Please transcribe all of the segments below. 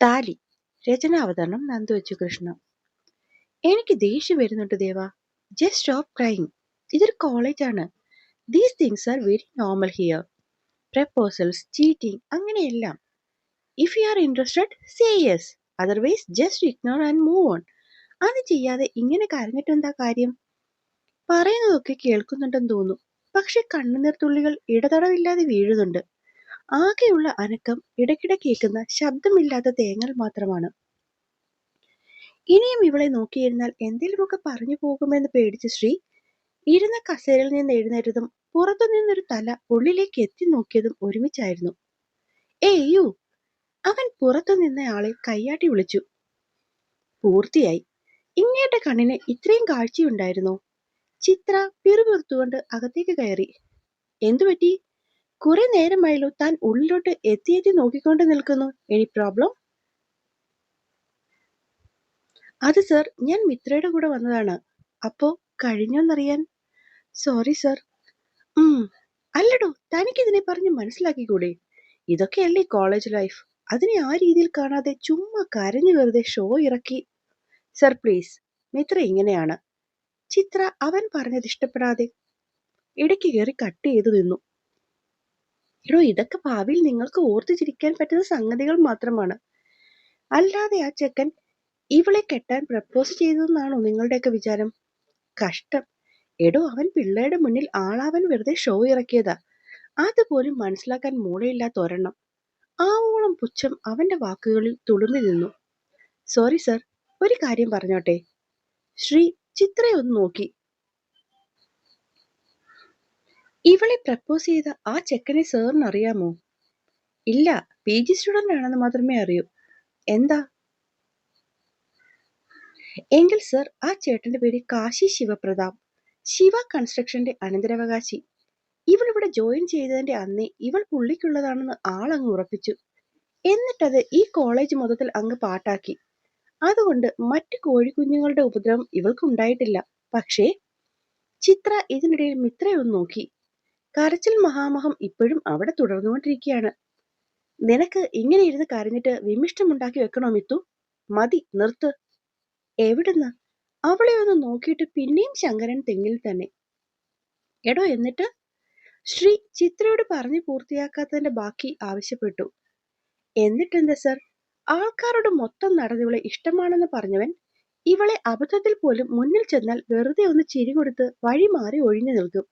താലി. രചനാവതരണം നന്ദു എച്ച് കൃഷ്ണ. എനിക്ക് ദേഷ്യം വരുന്നുണ്ട് ദേവാ. Just stop crying. ഇതൊരു കോളേജാണ്. These things are very normal here. Proposals, cheating, അങ്ങനെയെല്ലാം. If you are interested say yes. Otherwise just ignore and move on. അത് ചെയ്യാതെ ഇങ്ങനെ കരഞ്ഞിട്ടെന്താ കാര്യം? പറയുന്നതൊക്കെ കേൾക്കുന്നുണ്ടെന്ന് തോന്നുന്നു. പക്ഷെ കണ്ണുനീർ തുള്ളികൾ ഇടതടവില്ലാതെ വീഴുന്നുണ്ട്. ആകെയുള്ള അനക്കം ഇടയ്ക്കിടെ കേൾക്കുന്ന ശബ്ദമില്ലാത്ത തേങ്ങൽ മാത്രമാണ്. ഇനിയും ഇവളെ നോക്കിയിരുന്നാൽ എന്തെങ്കിലുമൊക്കെ പറഞ്ഞു പോകുമെന്ന് പേടിച്ച് ശ്രീ ഇരുന്ന കസേരയിൽ നിന്ന് എഴുന്നേറ്റതും പുറത്തു നിന്നൊരു തല ഉള്ളിലേക്ക് എത്തി നോക്കിയതും ഒരുമിച്ചായിരുന്നു. ഏയ് യു! അവൻ പുറത്തു നിന്നയാളെ കയ്യാട്ടി വിളിച്ചു. പൂർത്തിയായി. ഇങ്ങേട്ട കണ്ണിന് ഇത്രയും കാഴ്ചയുണ്ടായിരുന്നോ? ചിത്ര പിറുപിറുത്തുകൊണ്ട് അകത്തേക്ക് കയറി. എന്തുപറ്റി? കുറെ നേരമായല്ലോ താൻ ഉള്ളിലോട്ട് എത്തി നോക്കിക്കൊണ്ട് നിൽക്കുന്നു. Any problem? അത് സർ, ഞാൻ മിത്രയുടെ കൂടെ വന്നതാണ്. അപ്പോ കഴിഞ്ഞോന്നറിയാൻ. Sorry sir. അല്ലടോ, തനിക്കിതിനെ പറഞ്ഞ് മനസ്സിലാക്കിക്കൂടെ? ഇതൊക്കെയല്ലേ കോളേജ് ലൈഫ്. അതിനെ ആ രീതിയിൽ കാണാതെ ചുമ്മാ കരഞ്ഞു വെറുതെ ഷോ ഇറക്കി. സർ പ്ലീസ്, മിത്ര ഇങ്ങനെയാണ്. ചിത്ര അവൻ പറഞ്ഞത് ഇഷ്ടപ്പെടാതെ ഇടയ്ക്ക് കയറി കട്ട് ചെയ്തു നിന്നു. എടോ, ഇതൊക്കെ ഭാവിയിൽ നിങ്ങൾക്ക് ഓർത്തു ചിരിക്കാൻ പറ്റുന്ന സംഗതികൾ മാത്രമാണ്. അല്ലാതെ ആ ചെക്കൻ ഇവളെ കെട്ടാൻ പ്രപ്പോസ് ചെയ്തതെന്നാണോ നിങ്ങളുടെയൊക്കെ വിചാരം? കഷ്ടം. എടോ, അവൻ പിള്ളേരുടെ മുന്നിൽ ആളാവൻ വെറുതെ ഷോ ഇറക്കിയതാ. അതുപോലും മനസ്സിലാക്കാൻ മൂളയില്ലാത്ത ഒരെണ്ണം. ആവോളം പുച്ഛം അവന്റെ വാക്കുകളിൽ തുളുമ്പി നിന്നു. സോറി സർ, ഒരു കാര്യം പറഞ്ഞോട്ടെ? ശ്രീ ചിത്രയെ ഒന്ന് നോക്കി. ഇവളെ പ്രപ്പോസ് ചെയ്ത ആ ചെക്കനെ സാറിന് അറിയാമോ? ഇല്ല, PG സ്റ്റുഡന്റ് ആണെന്ന് മാത്രമേ അറിയൂ. എന്താ? എങ്കിൽ സർ, ആ ചേട്ടന്റെ പേര് കാശി ശിവപ്രതാപ്. ശിവ കൺസ്ട്രക്ഷന്റെ അനന്തരാവകാശി. ഇവൾ ഇവിടെ ജോയിൻ ചെയ്തതിന്റെ അന്നേ ഇവൾ പുള്ളിക്കുള്ളതാണെന്ന് ആളങ്ങ് ഉറപ്പിച്ചു. എന്നിട്ടത് ഈ കോളേജ് മൊത്തത്തിൽ അങ്ങ് പാട്ടാക്കി. അതുകൊണ്ട് മറ്റു കോഴിക്കുഞ്ഞുങ്ങളുടെ ഉപദ്രവം ഇവൾക്കുണ്ടായിട്ടില്ല. പക്ഷേ ചിത്ര ഇതിനിടയിൽ മിത്രയൊന്ന് നോക്കി. കരച്ചിൽ മഹാമഹം ഇപ്പോഴും അവിടെ തുടർന്നുകൊണ്ടിരിക്കുകയാണ്. നിനക്ക് ഇങ്ങനെ ഇരുന്ന് കരഞ്ഞിട്ട് വിമിഷ്ടമുണ്ടാക്കി വെക്കണോ മിത്തു? മതി, നിർത്ത്. എവിടുന്ന്? അവളെ ഒന്ന് നോക്കിയിട്ട് പിന്നെയും ശങ്കരൻ തെങ്ങിൽ തന്നെ. എടോ, എന്നിട്ട്? ശ്രീ ചിത്രയോട് പറഞ്ഞു പൂർത്തിയാക്കാത്തതിന്റെ ബാക്കി ആവശ്യപ്പെട്ടു. എന്നിട്ടെന്താ സർ? ആൾക്കാരോട് മൊത്തം നടന്നിവളെ ഇഷ്ടമാണെന്ന് പറഞ്ഞവൻ ഇവളെ അബദ്ധത്തിൽ പോലും മുന്നിൽ ചെന്നാൽ വെറുതെ ഒന്ന് ചിരി കൊടുത്ത് വഴി മാറി ഒഴിഞ്ഞു നിൽക്കും.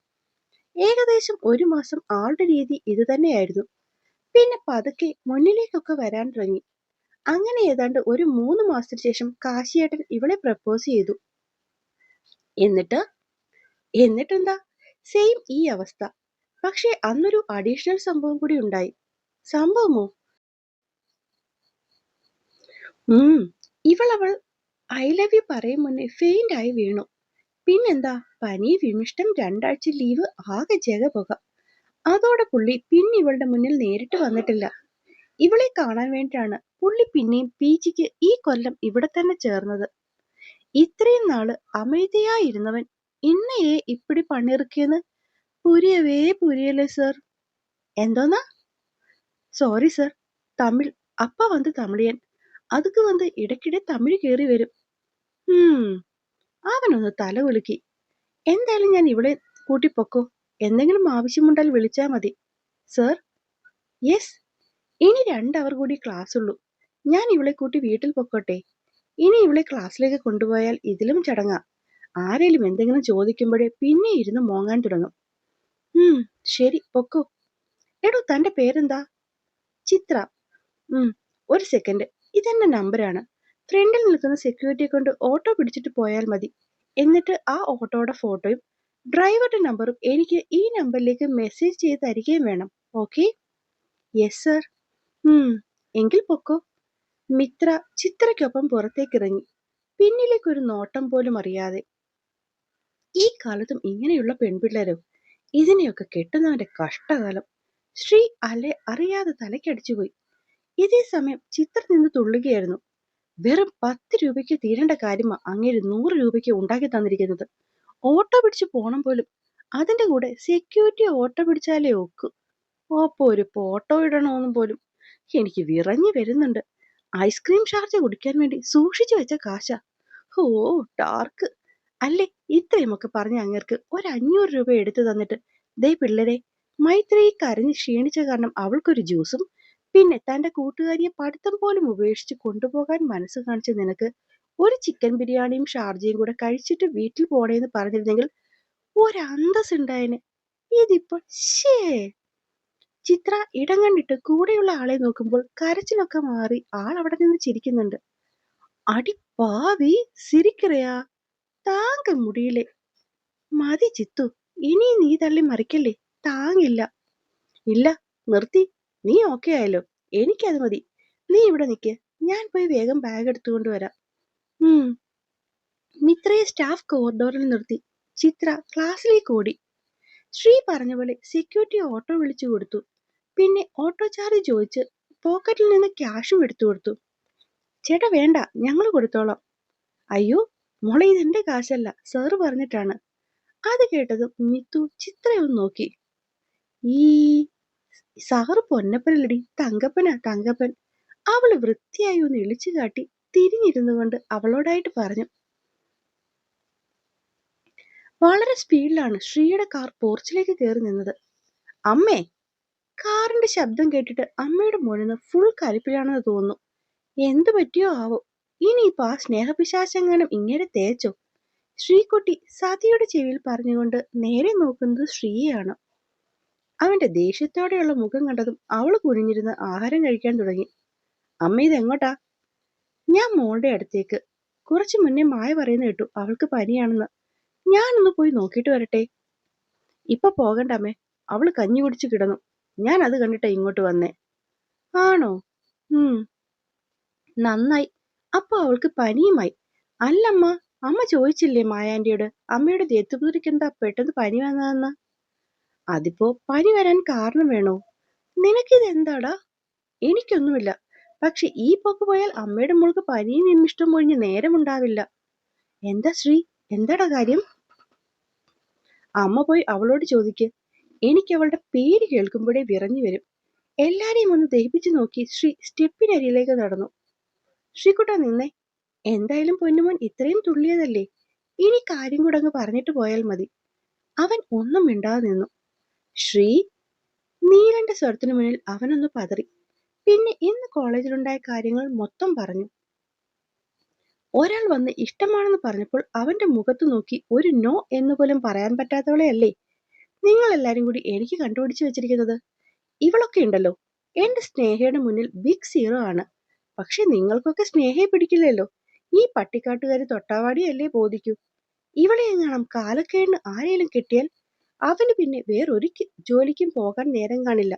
ഏകദേശം 1 മാസം ആളുടെ രീതി ഇത് തന്നെയായിരുന്നു. പിന്നെ പതുക്കെ മുന്നിലേക്കൊക്കെ വരാൻ തുടങ്ങി. അങ്ങനെ ഏതാണ്ട് ഒരു 3 മാസത്തിന് ശേഷം കാശിയേട്ടൻ ഇവളെ പ്രപ്പോസ് ചെയ്തു. എന്നിട്ടെന്താ? സെയിം ഈ അവസ്ഥ. പക്ഷേ അന്നൊരു അഡീഷണൽ സംഭവം കൂടി ഉണ്ടായി. സംഭവമോ? അവൾ ഐ ലവ് യു പറയും മുന്നേ ഫെയിന്റ് ആയി വീണു. പിന്നെന്താ, പനി, വിമിഷ്ടം, 2 ആഴ്ച ലീവ്, ആകെ ജഗപുക. അതോടെ പുള്ളി പിന്നെ ഇവളുടെ മുന്നിൽ നേരിട്ട് വന്നിട്ടില്ല. ഇവളെ കാണാൻ വേണ്ടിയിട്ടാണ് പുള്ളി പിന്നെയും PGക്ക് ഈ കൊല്ലം ഇവിടെ തന്നെ ചേർന്നത്. ഇത്രയും നാള് അമേധിയായിരുന്നവൻ ഇന്നയെ ഇപ്പിടി പണിയിറക്കിയെന്ന് പുരിയല്ലേ സർ? എന്തോന്നാ? Sorry sir, Tamil. அப்பா வந்து തമിഴിയൻ. അതുക്ക് വന്ന് ഇടയ്ക്കിടെ തമിഴ് കയറി വരും. അവനൊന്ന് തല കുലുക്കി. എന്തായാലും ഞാൻ ഇവളെ കൂട്ടിപ്പൊക്കോ. എന്തെങ്കിലും ആവശ്യമുണ്ടാൽ വിളിച്ചാ മതി. സർ? യെസ്. ഇനി 2 അവർ കൂടി ക്ലാസ് ഉള്ളൂ. ഞാൻ ഇവളെ കൂട്ടി വീട്ടിൽ പൊക്കോട്ടെ? ഇനി ഇവളെ ക്ലാസ്സിലേക്ക് കൊണ്ടുപോയാൽ ഇതിലും ചടങ്ങാ. ആരേലും എന്തെങ്കിലും ചോദിക്കുമ്പോഴേ പിന്നെ ഇരുന്ന് മോങ്ങാൻ തുടങ്ങും. ശരി, പൊക്കോ. എടോ, തന്റെ പേരെന്താ? ചിത്ര. ഒരു സെക്കൻഡ്, ഇതെന്റെ നമ്പരാണ്. ഫ്രണ്ടിൽ നിൽക്കുന്ന സെക്യൂരിറ്റിയെ കൊണ്ട് ഓട്ടോ പിടിച്ചിട്ട് പോയാൽ മതി. എന്നിട്ട് ആ ഓട്ടോയുടെ ഫോട്ടോയും ഡ്രൈവറുടെ നമ്പറും എനിക്ക് ഈ നമ്പറിലേക്ക് മെസ്സേജ് ചെയ്ത് തരികയും വേണം. ഓക്കെ? Yes sir. എങ്കിൽ പൊക്കോ. മിത്ര ചിത്രയ്ക്കൊപ്പം പുറത്തേക്കിറങ്ങി, പിന്നിലേക്കൊരു നോട്ടം പോലും അറിയാതെ. ഈ കാലത്തും ഇങ്ങനെയുള്ള പെൺപിള്ളേരോ? ഇതിനെയൊക്കെ കെട്ടുന്നവന്റെ കഷ്ടകാലം. ശ്രീ അറിയാതെ തലക്കടിച്ചുപോയി. ഇതേ സമയം ചിത്ര നിന്ന് തുള്ളുകയായിരുന്നു. വെറും 10 രൂപയ്ക്ക് തീരേണ്ട കാര്യമാ അങ്ങേര് 100 രൂപയ്ക്ക് ഉണ്ടാക്കി തന്നിരിക്കുന്നത്. ഓട്ടോ പിടിച്ച് പോണം പോലും. അതിന്റെ കൂടെ സെക്യൂരിറ്റി ഓട്ടോ പിടിച്ചാലേ ഒക്കൂ. ഒപ്പം ഒരു ഫോട്ടോ ഇടണമെന്നും പോലും. എനിക്ക് വിറഞ്ഞു വരുന്നുണ്ട്. ഐസ്ക്രീം ഷാർജ കുടിക്കാൻ വേണ്ടി സൂക്ഷിച്ചു വെച്ച കാശ. ഓ ഡാർക്ക്. അല്ലേ, ഇത്രയുമൊക്കെ പറഞ്ഞ അങ്ങേർക്ക് ഒരു 500 രൂപ എടുത്തു തന്നിട്ട്, ദേ പിള്ളേരെ, മൈത്രി കരഞ്ഞ് ക്ഷീണിച്ച കാരണം അവൾക്കൊരു ജ്യൂസും പിന്നെ തന്റെ കൂട്ടുകാരിയെ പഠിത്തം പോലും ഉപേക്ഷിച്ച് കൊണ്ടുപോകാൻ മനസ്സ് കാണിച്ച നിനക്ക് ഒരു ചിക്കൻ ബിരിയാണിയും ഷാർജയും കൂടെ കഴിച്ചിട്ട് വീട്ടിൽ പോണേന്ന് പറഞ്ഞിരുന്നെങ്കിൽ ഒരന്തസ്സുണ്ടായേനെ. ഇതിപ്പോ ശേ. ചിത്ര ഇടം കണ്ടിട്ട് കൂടെയുള്ള ആളെ നോക്കുമ്പോൾ കരച്ചിലൊക്കെ മാറി ആൾ അവിടെ നിന്ന് ചിരിക്കുന്നുണ്ട്. അടി പാവി, സിരിക്കറിയാ, താങ്ക മുടിയിലെ. മതി ചിത്തു, ഇനി നീ തള്ളി മറിക്കല്ലേ, താങ്ങില്ല. ഇല്ല, നിർത്തി. നീ ഓക്കെ ആയല്ലോ, എനിക്കത് മതി. നീ ഇവിടെ നിക്ക്, ഞാൻ പോയി വേഗം ബാഗ് എടുത്തുകൊണ്ട് വരാം. മിത്രയെ സ്റ്റാഫ് കോറിഡോറിൽ നിർത്തി ചിത്ര ക്ലാസ്സിലേക്ക് ഓടി. ശ്രീ പറഞ്ഞ പോലെ സെക്യൂരിറ്റി ഓട്ടോ വിളിച്ചു കൊടുത്തു. പിന്നെ ഓട്ടോ ചാർജ് ചോദിച്ച് പോക്കറ്റിൽ നിന്ന് ക്യാഷും എടുത്തു കൊടുത്തു. ചേട്ടാ വേണ്ട, ഞങ്ങൾ കൊടുത്തോളാം. അയ്യോ മോളെ, ഇതെന്റെ കാശല്ല, സാറ് പറഞ്ഞിട്ടാണ്. അത് കേട്ടതും മിത്തു ചിത്രയൊന്ന് നോക്കി. ഈ സാറ് പൊന്നപ്പനല്ലടി, തങ്കപ്പനാ തങ്കപ്പൻ. അവള് വൃത്തിയായി ഒന്ന് ഇളിച്ചു കാട്ടി തിരിഞ്ഞിരുന്നു കൊണ്ട് അവളോടായിട്ട് പറഞ്ഞു. വളരെ സ്പീഡിലാണ് ശ്രീയുടെ കാർ പോർച്ചിലേക്ക് കയറി നിന്നത്. അമ്മേ. കാറിന്റെ ശബ്ദം കേട്ടിട്ട് അമ്മയുടെ മോനെന്ന് ഫുൾ കലിപ്പിലാണെന്ന് തോന്നുന്നു. എന്തു പറ്റിയോ ആവോ, ഇനിയിപ്പോ ആ സ്നേഹപിശാചെങ്ങാനും ഇങ്ങനെ തേച്ചോ? ശ്രീകുട്ടി സതിയുടെ ചെവിയിൽ പറഞ്ഞുകൊണ്ട് നേരെ നോക്കുന്നത് ശ്രീയെയാണ്. അവന്റെ ദേഷ്യത്തോടെയുള്ള മുഖം കണ്ടതും അവള് കുനിഞ്ഞിരുന്ന് ആഹാരം കഴിക്കാൻ തുടങ്ങി. അമ്മ ഇതെങ്ങോട്ടാ? ഞാൻ മോളുടെ അടുത്തേക്ക്. കുറച്ചു മുന്നേ മായ പറയുന്ന കേട്ടു അവൾക്ക് പനിയാണെന്ന്. ഞാനൊന്ന് പോയി നോക്കിയിട്ട് വരട്ടെ. ഇപ്പൊ പോകണ്ട അമ്മേ, അവള് കഞ്ഞി കുടിച്ച് കിടന്നു. ഞാൻ അത് കണ്ടിട്ടാ ഇങ്ങോട്ട് വന്നേ. ആണോ? നന്നായി. അപ്പൊ അവൾക്ക് പനിയുമായി. അല്ലമ്മ, അമ്മ ചോദിച്ചില്ലേ മായാന്റിയോട് അമ്മയുടെ ദേത്തുപുത്രിക്ക് എന്താ പെട്ടെന്ന് പനി വന്നതെന്ന്? അതിപ്പോ പനി വരാൻ കാരണം വേണോ? നിനക്കിത് എന്താടാ? എനിക്കൊന്നുമില്ല. പക്ഷെ ഈ പോക്ക് പോയാൽ അമ്മയുടെ മോൾക്ക് പനിയും നിമിഷ്ടം ഒഴിഞ്ഞ് നേരമുണ്ടാവില്ല. എന്താ ശ്രീ, എന്താടാ കാര്യം? അമ്മ പോയി അവളോട് ചോദിക്ക്. എനിക്ക് അവളുടെ പേര് കേൾക്കുമ്പോഴേ വിറഞ്ഞു വരും. എല്ലാരെയും ഒന്ന് ദഹിപ്പിച്ചു നോക്കി ശ്രീ സ്റ്റെപ്പിനരിയിലേക്ക് നടന്നു. ശ്രീകുട്ട നിന്നേ. എന്തായാലും പൊന്നുമോൻ ഇത്രയും തുള്ളിയതല്ലേ, ഇനി കാര്യം കൂടെ അങ്ങ് പറഞ്ഞിട്ട് പോയാൽ മതി. അവൻ ഒന്നും മിണ്ടാതെ നിന്നു. ശ്രീ. നീലന്റെ സ്വരത്തിനു മുന്നിൽ അവനൊന്ന് പതറി. പിന്നെ ഇന്ന് കോളേജിലുണ്ടായ കാര്യങ്ങൾ മൊത്തം പറഞ്ഞു. ഒരാൾ വന്ന് ഇഷ്ടമാണെന്ന് പറഞ്ഞപ്പോൾ അവന്റെ മുഖത്ത് നോക്കി ഒരു നോ എന്ന് പോലും പറയാൻ പറ്റാത്തവളെയല്ലേ നിങ്ങൾ എല്ലാരും കൂടി എനിക്ക് കണ്ടുപിടിച്ചു വെച്ചിരിക്കുന്നത്. ഇവളൊക്കെ ഉണ്ടല്ലോ എന്റെ സ്നേഹയുടെ മുന്നിൽ ബിഗ് സീറോ ആണ്. പക്ഷെ നിങ്ങൾക്കൊക്കെ സ്നേഹയെ പിടിക്കില്ലല്ലോ. ഈ പട്ടിക്കാട്ടുകാരി തൊട്ടാവാടിയല്ലേ ബോധിക്കൂ. ഇവളെ എങ്ങാനും കാലക്കേടിന് ആരെയും കിട്ടിയാൽ അവന് പിന്നെ വേറൊരു ജോലിക്കും പോകാൻ നേരം കാണില്ല.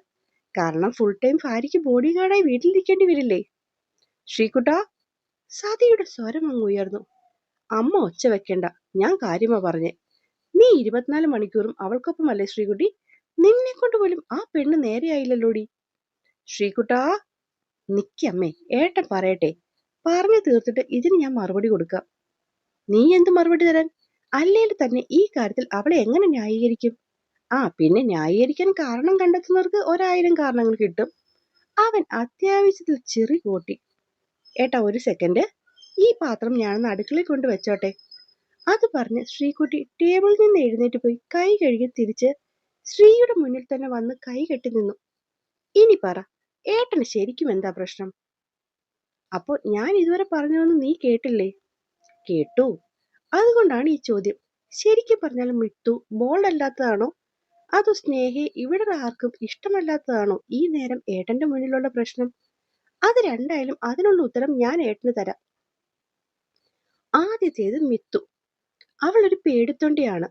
കാരണം ഫുൾ ടൈം ഭാര്യയ്ക്ക് ബോഡി ഗാർഡായി വീട്ടിലിരിക്കേണ്ടി വരില്ലേ. ശ്രീകുട്ടാ. സതിയുടെ സ്വരം അങ്ങ് ഉയർന്നു. അമ്മ ഒച്ച വെക്കണ്ട, ഞാൻ കാര്യമാ പറഞ്ഞേ. നീ 24 മണിക്കൂറും അവൾക്കൊപ്പമല്ലേ ശ്രീകുട്ടി? നിന്നെ കൊണ്ട് പോലും ആ പെണ്ണ് നേരെയായില്ലല്ലോടി. ശ്രീകുട്ടാ. നിക്കമ്മേ, ഏട്ടൻ പറയട്ടെ. പറഞ്ഞു തീർത്തിട്ട് ഇതിന് ഞാൻ മറുപടി കൊടുക്കാം. നീ എന്ത് മറുപടി തരാൻ? അല്ലെങ്കിൽ തന്നെ ഈ കാര്യത്തിൽ അവളെ എങ്ങനെ ന്യായീകരിക്കും? പിന്നെ ന്യായീകരിക്കാൻ കാരണം കണ്ടെത്തുന്നവർക്ക് 1000 കാരണങ്ങൾ കിട്ടും. അവൻ അത്യാവശ്യത്തിൽ ചിറി കൂട്ടി. ഏട്ടാ ഒരു സെക്കൻഡ്, ഈ പാത്രം ഞാനൊന്ന് അടുക്കളയിൽ കൊണ്ട് വെച്ചോട്ടെ. അത് പറഞ്ഞ് ശ്രീകുട്ടി ടേബിളിൽ നിന്ന് എഴുന്നേറ്റ് പോയി കൈ കഴുകി തിരിച്ച് ശ്രീയുടെ മുന്നിൽ തന്നെ വന്ന് കൈ കെട്ടി നിന്നു. ഇനി പറ, ഏട്ടന് ശരിക്കും എന്താ പ്രശ്നം? അപ്പോ ഞാൻ ഇതുവരെ പറഞ്ഞതൊന്നും നീ കേട്ടില്ലേ? കേട്ടു. അതുകൊണ്ടാണ് ഈ ചോദ്യം. ശരിക്കും പറഞ്ഞാൽ മിത്തു ബോൾഡ് അല്ലാത്തതാണോ, അതോ സ്നേഹയെ ഇവിടെ ആർക്കും ഇഷ്ടമല്ലാത്തതാണോ ഈ നേരം ഏട്ടന്റെ മുന്നിലുള്ള പ്രശ്നം? അത് രണ്ടായാലും അതിനുള്ള ഉത്തരം ഞാൻ ഏട്ടന് തരാം. ആദ്യത്തേത് മിത്തു. അവൾ ഒരു പേടിത്തൊണ്ടിയാണ്.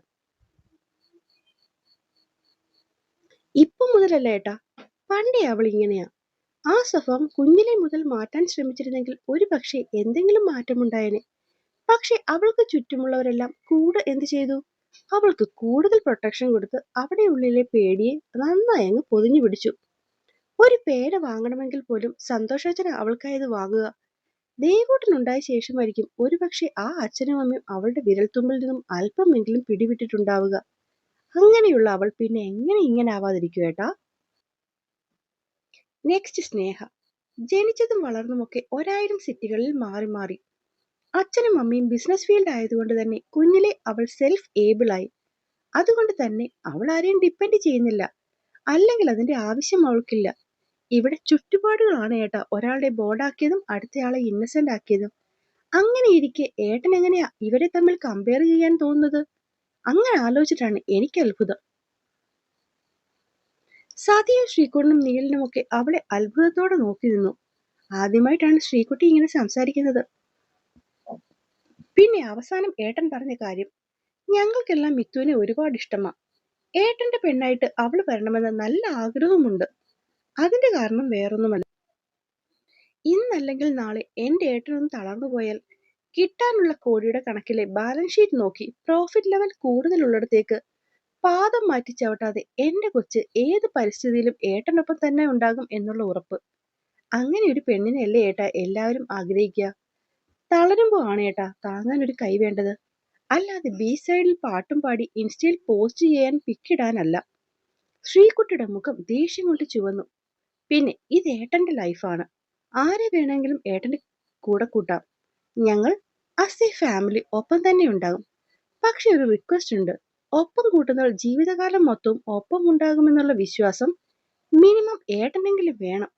ഇപ്പൊ മുതലല്ല ഏട്ടാ, പണ്ടേ അവൾ ഇങ്ങനെയാ. ആ സ്വഭാവം കുഞ്ഞിലെ മുതൽ മാറ്റാൻ ശ്രമിച്ചിരുന്നെങ്കിൽ ഒരു പക്ഷേ എന്തെങ്കിലും മാറ്റമുണ്ടായേനെ. പക്ഷെ അവൾക്ക് ചുറ്റുമുള്ളവരെല്ലാം കൂടെ എന്ത് ചെയ്തു? അവൾക്ക് കൂടുതൽ പ്രൊട്ടക്ഷൻ കൊടുത്ത് അവിടെ ഉള്ളിലെ പേടിയെ നന്നായി അങ്ങ് പൊതിഞ്ഞു പിടിച്ചു. ഒരു പേന വാങ്ങണമെങ്കിൽ പോലും സന്തോഷാച്ചന് അവൾക്കായത് വാങ്ങുക. ദേവൂട്ടനുണ്ടായ ശേഷമായിരിക്കും ഒരുപക്ഷെ ആ അച്ഛനും അമ്മയും അവളുടെ വിരൽത്തുമ്പിൽ നിന്നും അല്പമെങ്കിലും പിടിവിട്ടിട്ടുണ്ടാവുക. അങ്ങനെയുള്ള അവൾ പിന്നെ എങ്ങനെ ഇങ്ങനെ ആവാതിരിക്കും ഏട്ടാ? നെക്സ്റ്റ് സ്നേഹ. ജനിച്ചതും വളർന്നുമൊക്കെ 1000 സിറ്റികളിൽ മാറി മാറി. അച്ഛനും അമ്മയും ബിസിനസ് ഫീൽഡ് ആയതുകൊണ്ട് തന്നെ കുഞ്ഞിലെ അവൾ സെൽഫ് ഏബിൾ ആയി. അതുകൊണ്ട് തന്നെ അവൾ ആരെയും ഡിപ്പെൻഡ് ചെയ്യുന്നില്ല. അല്ലെങ്കിൽ അതിന്റെ ആവശ്യം അവൾക്കില്ല. ഇവിടെ ചുറ്റുപാടുകളാണ് ഏട്ടാ ഒരാളുടെ ബോർഡാക്കിയതും അടുത്തയാളെ ഇന്നസെന്റ് ആക്കിയതും. അങ്ങനെ ഇരിക്കെ ഏട്ടൻ എങ്ങനെയാ ഇവരെ തമ്മിൽ കമ്പയർ ചെയ്യാൻ തോന്നുന്നത്? അങ്ങനെ ആലോചിച്ചിട്ടാണ് എനിക്ക് അത്ഭുതം. സാദിയും ശ്രീകുട്ടനും നീലനുമൊക്കെ അവളെ അത്ഭുതത്തോടെ നോക്കി നിന്നു. ആദ്യമായിട്ടാണ് ശ്രീകുട്ടി ഇങ്ങനെ സംസാരിക്കുന്നത്. പിന്നെ അവസാനം ഏട്ടൻ പറഞ്ഞ കാര്യം, ഞങ്ങൾക്കെല്ലാം മിത്തുവിനെ ഒരുപാട് ഇഷ്ടമാ. ഏട്ടന്റെ പെണ്ണായിട്ട് അവള് വരണമെന്ന് നല്ല ആഗ്രഹവുമുണ്ട്. അതിന്റെ കാരണം വേറൊന്നുമല്ല. ഇന്നല്ലെങ്കിൽ നാളെ എന്റെ ഏട്ടനൊന്ന് തളർന്നു പോയാൽ കിട്ടാനുള്ള കോടിയുടെ കണക്കിലെ ബാലൻസ് ഷീറ്റ് നോക്കി പ്രോഫിറ്റ് ലെവൽ കൂടുതലുള്ളിടത്തേക്ക് പാദം മാറ്റി ചവിട്ടാതെ എന്റെ കൊച്ച് ഏത് പരിസ്ഥിതിയിലും ഏട്ടനൊപ്പം തന്നെ ഉണ്ടാകും എന്നുള്ള ഉറപ്പ്. അങ്ങനെ ഒരു പെണ്ണിനെയല്ലേ ഏട്ടാ എല്ലാവരും ആഗ്രഹിക്കുക. തളരുമ്പോ ആണ് ഏട്ടാ താങ്ങാൻ ഒരു കൈ വേണ്ടത്. അല്ലാതെ ബി സൈഡിൽ പാട്ടും പാടി ഇൻസ്റ്റയിൽ പോസ്റ്റ് ചെയ്യാൻ പിക്കിടാനല്ല. ശ്രീകുട്ടിയുടെ മുഖം ദേഷ്യം കൊണ്ട് ചുവന്നു. പിന്നെ ഇത് ഏട്ടന്റെ ലൈഫാണ്. ആരെ വേണമെങ്കിലും ഏട്ടന്റെ കൂടെ കൂട്ടാം. ഞങ്ങൾ അസ് എ ഫാമിലി ഒപ്പം തന്നെ ഉണ്ടാകും. പക്ഷെ ഒരു റിക്വസ്റ്റ് ഉണ്ട്. ഒപ്പം കൂട്ടുന്നവർ ജീവിതകാലം മൊത്തവും ഒപ്പം ഉണ്ടാകുമെന്നുള്ള വിശ്വാസം മിനിമം ഏട്ടനെങ്കിലും വേണം.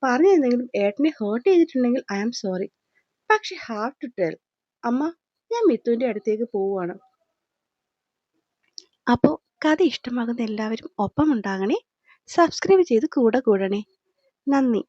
പറഞ്ഞെന്തെങ്കിലും ഏട്ടനെ ഹേർട്ട് ചെയ്തിട്ടുണ്ടെങ്കിൽ ഐ ആം സോറി. പക്ഷെ ഹാവ് ടു ടെൽ. അമ്മ, ഞാൻ മിത്തുവിന്റെ അടുത്തേക്ക് പോവുകയാണ്. അപ്പോൾ കഥ ഇഷ്ടമാകുന്ന എല്ലാവരും ഒപ്പം ഉണ്ടാകണേ. സബ്സ്ക്രൈബ് ചെയ്ത് കൂടെ കൂടണേ. നന്ദി.